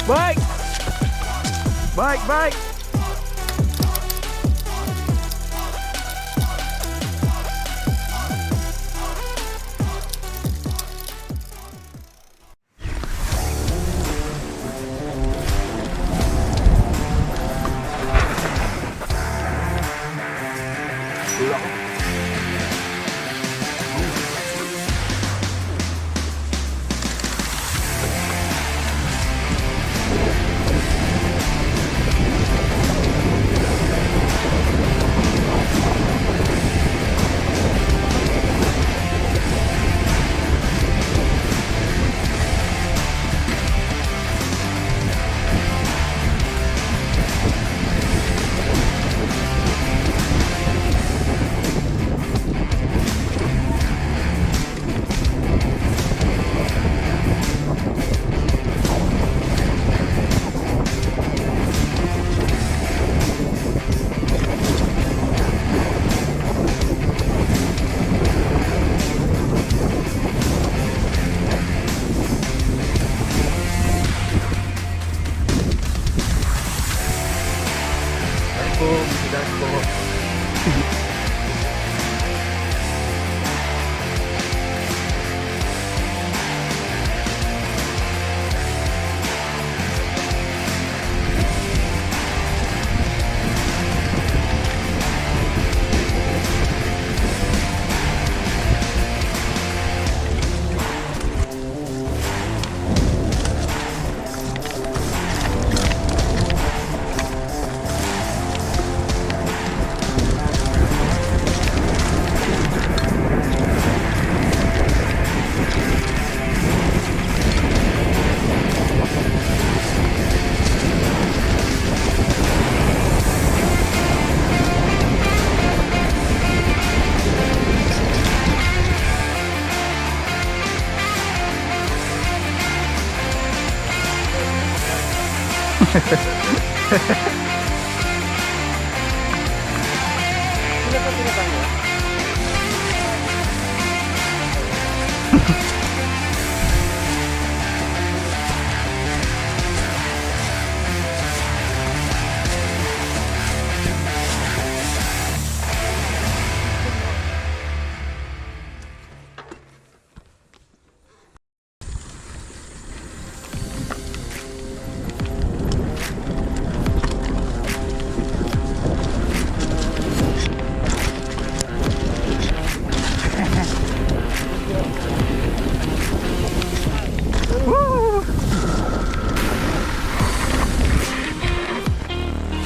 Bike! Bike, bike!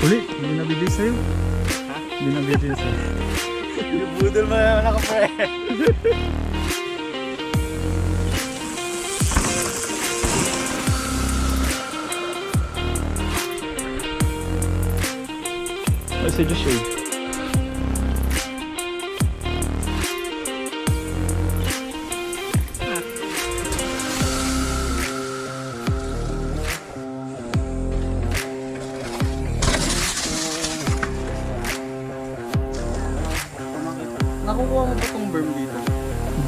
Uli, hindi nabibigay sa'yo. Ha? Hindi nabibigay sa'yo. Budol mo naman ako, pre. Si Joshua. Nakukuha mo ba itong berm dito?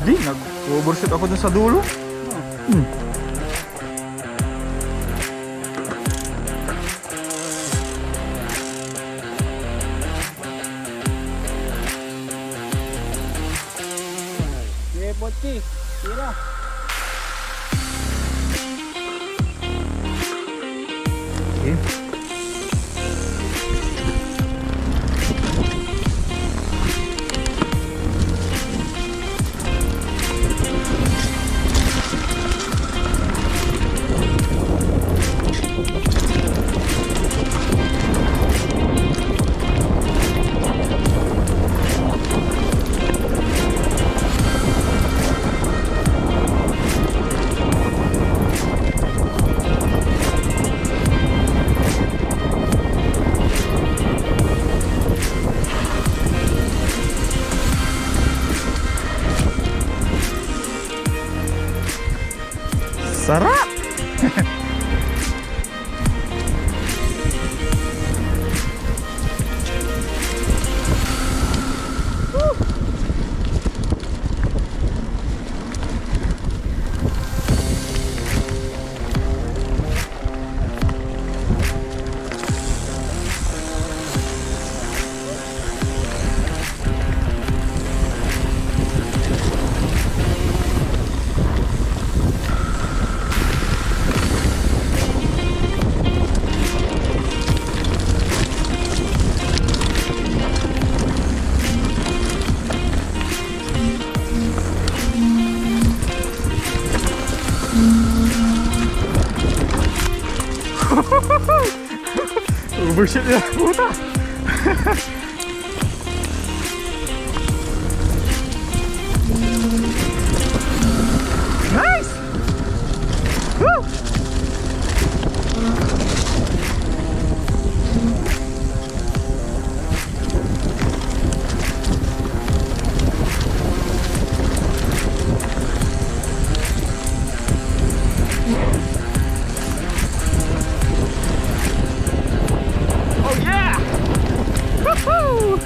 Hindi, nag-overshoot ako dun sa dulo. Botchi, tira. Okay. Sarap! Overshoot niya. Puta. Nice! Woo! Oh yeah! Woohoo!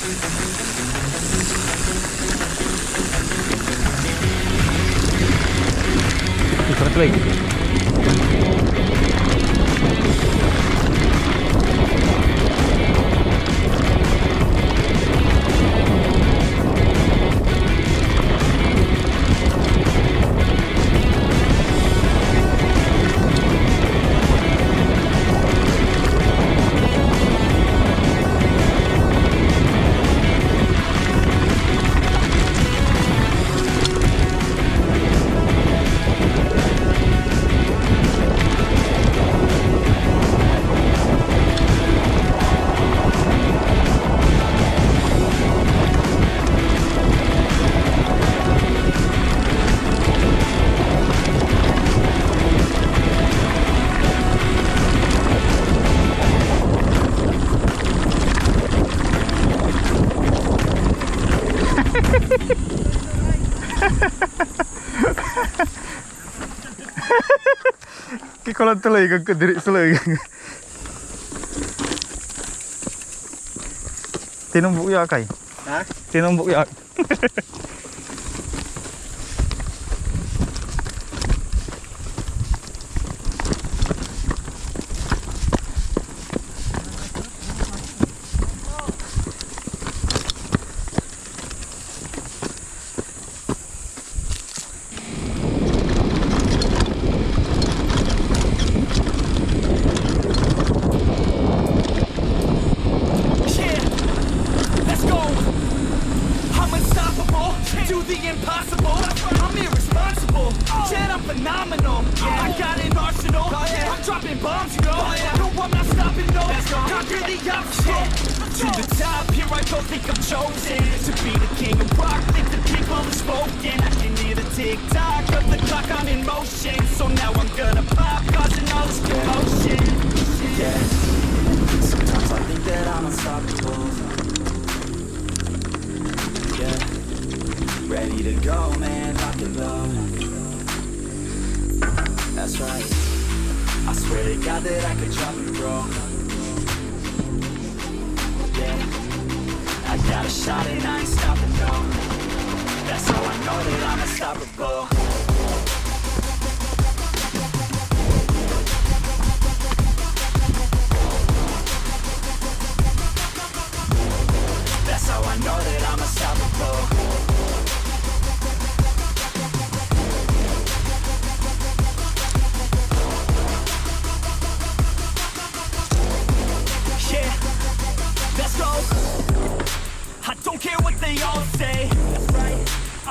Ikut lagi. Kalau tuloy kag diri suloy. Tinumbok ya kay. Ha? Tinumbok ya.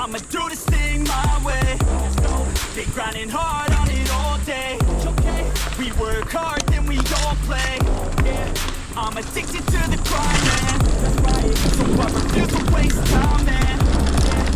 I'ma do this thing my way. They grinding hard on it all day. We work hard, then we all play. I'm addicted to the grind, man. So I refuse to waste time, man.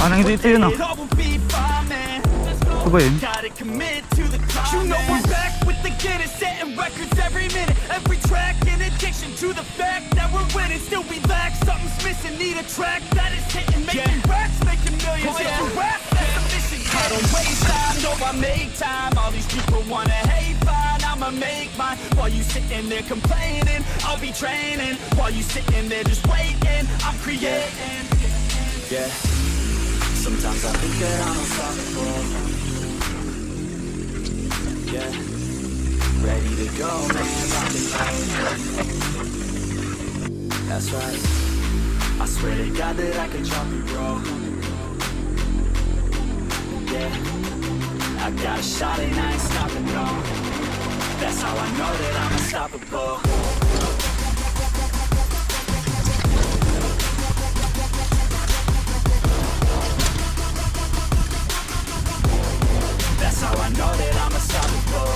Anong dito yun, It all will be fine, man. Ito ba yun? Gotta commit to the climb. You know we're back with the Guinness, setting records every minute, every track. In addiction to the fact that we're winning, still we lack something's missing. Need a track that is hitting, making racks, making millions. Rap, that's the mission. I don't waste time, no, I make time. All these people wanna hate, fine, I'ma make mine. While you sitting there complaining, I'll be training. While you sitting there just waiting, I'm creating. Yeah. Sometimes I think that I'm unstoppable. Yeah. Ready to go, man. That's right. I swear to God that I could drop it, bro. Yeah. I got a shot and I ain't stopping, no. That's how I know that I'm unstoppable. That's how I know that I'm unstoppable.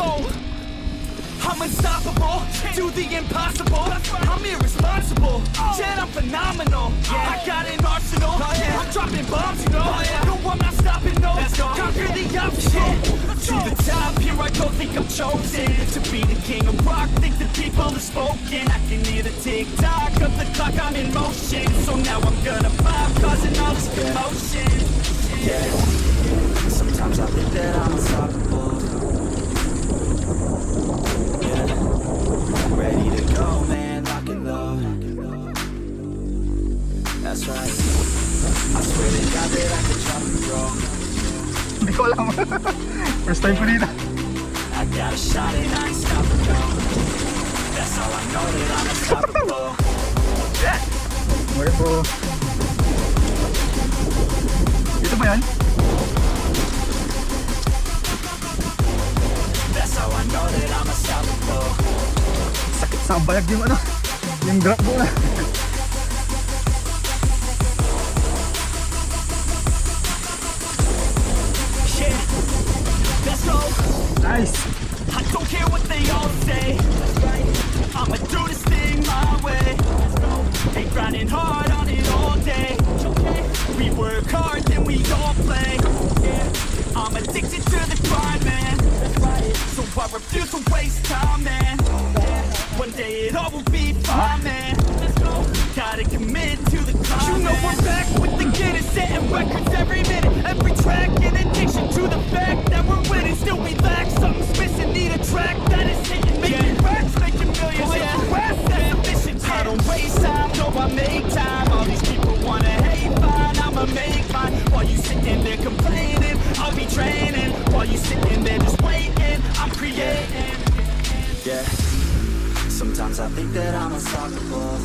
go. I'm unstoppable, do the impossible. I'm irresponsible, yet I'm phenomenal. I got an arsenal, I'm dropping bombs, you know. No, I'm not stopping, no. Conquer the obstacle. To the top, here I go, think I'm chosen to be the king of rock, think the people have spoken. I can hear the tick-tock of the clock, I'm in motion. So now I'm gonna pop, causing all this commotion. Yeah, sometimes I think that I'm unstoppable. Ready to go, man, lock and load. That's right. I swear to God that I can drop and roll. Hindi ko alam. First time ko dito. I got a shot and I ain't stopping, no. That's how I know that I'm unstoppable. Okay po. Ito ba yan? That's how I know that I'm unstoppable. Sakit sa bayag yung ano. Yung drop ko na. Yeah, let's go. Nice. I don't care what they all say. I'ma do this thing my way. Ain't grinding hard on it all day. We work hard, then we all play. I'm addicted to the grind, man. So I refuse to waste time, man. One day it all will be fine, man. Gotta commit to the climb. You know we're back with the Guinness, setting records every minute, every track. In addiction to the fact that we're winning, still we lack something's missing. Need a track that is hitting, making racks, making millions. That's the mission. I don't waste time, no, I make time. All these people wanna hate, fine, I'ma make mine. While you sitting there complaining, I'll be training. While you sitting there just waiting, I'm creating. Yeah, sometimes I think that I'm unstoppable.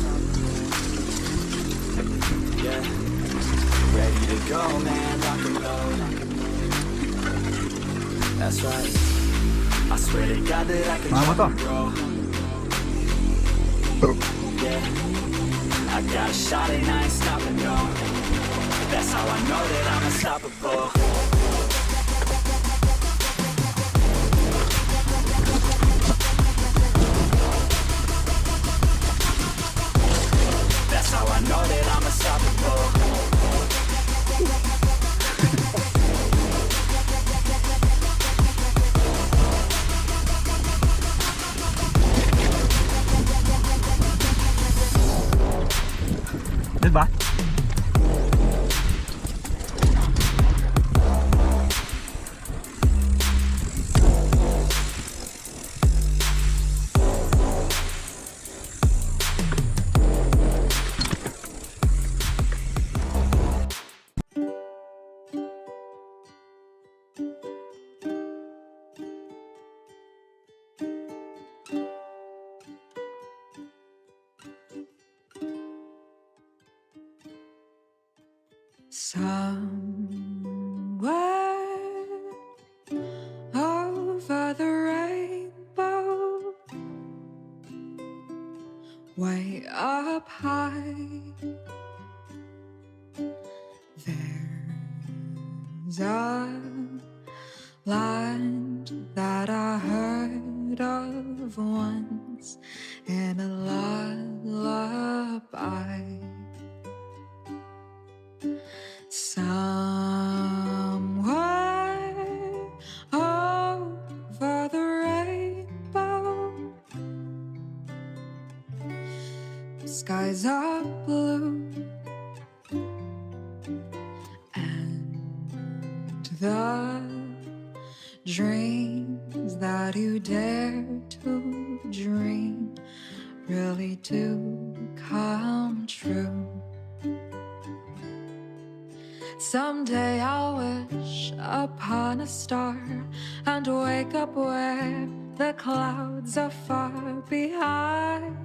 Yeah, ready to go, man, lock and load. That's right. I swear to God that I can Mama drop to. and roll. Yeah, I got a shot and I ain't stopping, no. That's how I know that I'm unstoppable. That's how I know that I'm unstoppable. Diba? Somewhere over the rainbow, way up high, there's a land that I heard of once in a lullaby. Somewhere over the rainbow, skies are blue, and the dreams that you dare to dream really do come true. Someday I'll wish upon a star and wake up where the clouds are far behind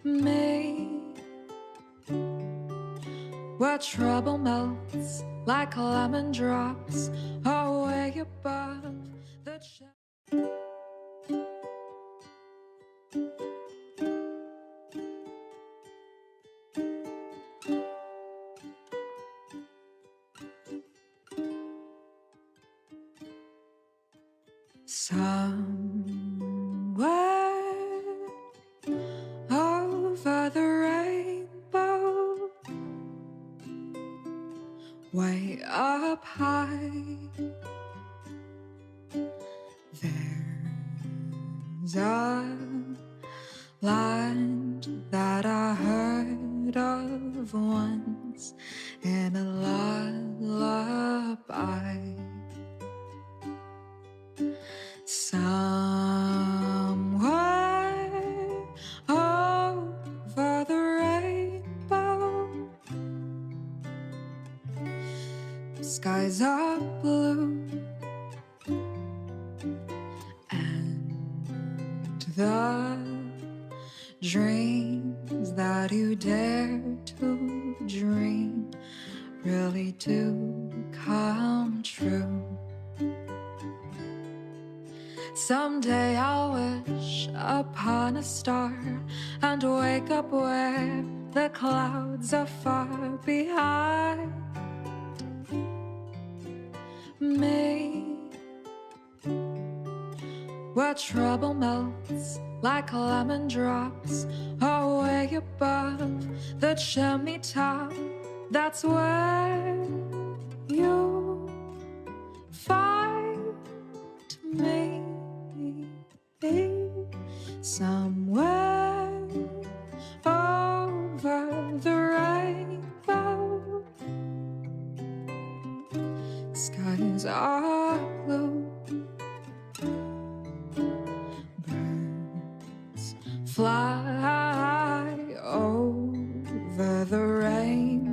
me, where trouble melts like lemon drops away above the Somewhere over the rainbow, way up high, there's a land that I heard of once in a lullaby. Somewhere over the rainbow, skies are blue and the dreams that you dare to dream really do come true. Someday I'll wish upon a star and wake up where the clouds are far behind me, where trouble melts like lemon drops away above the chimney top. That's where you find me. Somewhere over the rainbow, skies are blue, birds fly over the rainbow.